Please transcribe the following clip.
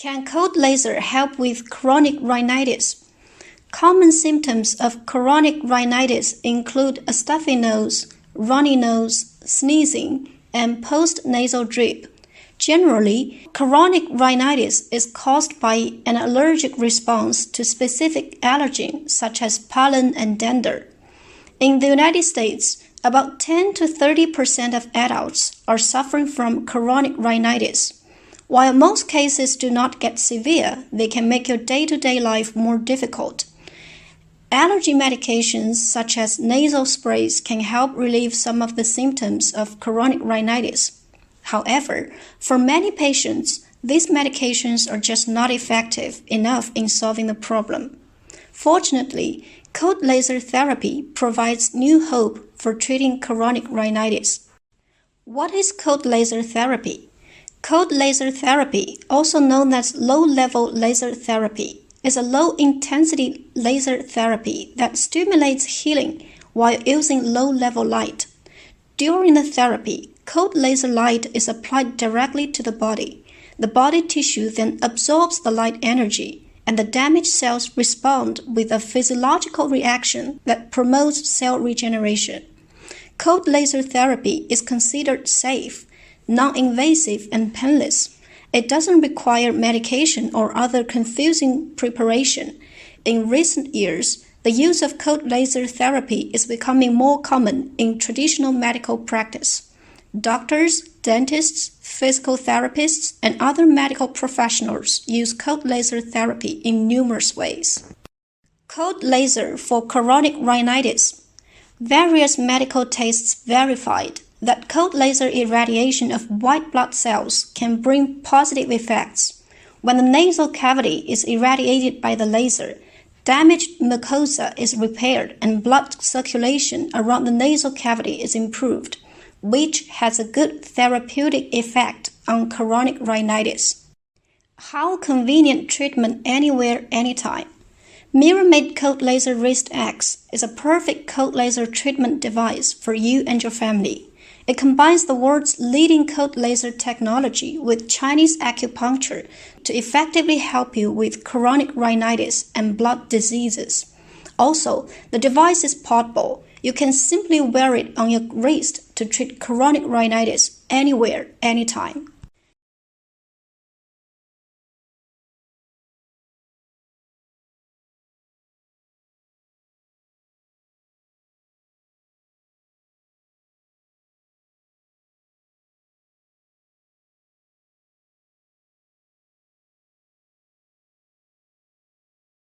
Can cold laser help with chronic rhinitis? Common symptoms of chronic rhinitis include a stuffy nose, runny nose, sneezing, and post-nasal drip. Generally, chronic rhinitis is caused by an allergic response to specific allergens such as pollen and dander. In the United States, about 10 to 30% of adults are suffering from chronic rhinitis. While most cases do not get severe, they can make your day-to-day life more difficult. Allergy medications such as nasal sprays can help relieve some of the symptoms of chronic rhinitis. However, for many patients, these medications are just not effective enough in solving the problem. Fortunately, cold laser therapy provides new hope for treating chronic rhinitis. What is cold laser therapy? Cold laser therapy, also known as low-level laser therapy, is a low-intensity laser therapy that stimulates healing while using low-level light. During the therapy, cold laser light is applied directly to the body. The body tissue then absorbs the light energy, and the damaged cells respond with a physiological reaction that promotes cell regeneration. Cold laser therapy is considered safe, non-invasive, and painless. It doesn't require medication or other confusing preparation. In recent years, the use of cold laser therapy is becoming more common in traditional medical practice. Doctors, dentists, physical therapists, and other medical professionals use cold laser therapy in numerous ways. Cold laser for chronic rhinitis. Various medical tests verified that cold laser irradiation of white blood cells can bring positive effects. When the nasal cavity is irradiated by the laser, damaged mucosa is repaired and blood circulation around the nasal cavity is improved, which has a good therapeutic effect on chronic rhinitis. How convenient treatment anywhere, anytime. MiraMate Cold Laser Wrist X is a perfect cold laser treatment device for you and your family. It combines the world's leading cold laser technology with Chinese acupuncture to effectively help you with chronic rhinitis and blood diseases. Also, the device is portable. You can simply wear it on your wrist to treat chronic rhinitis anywhere, anytime.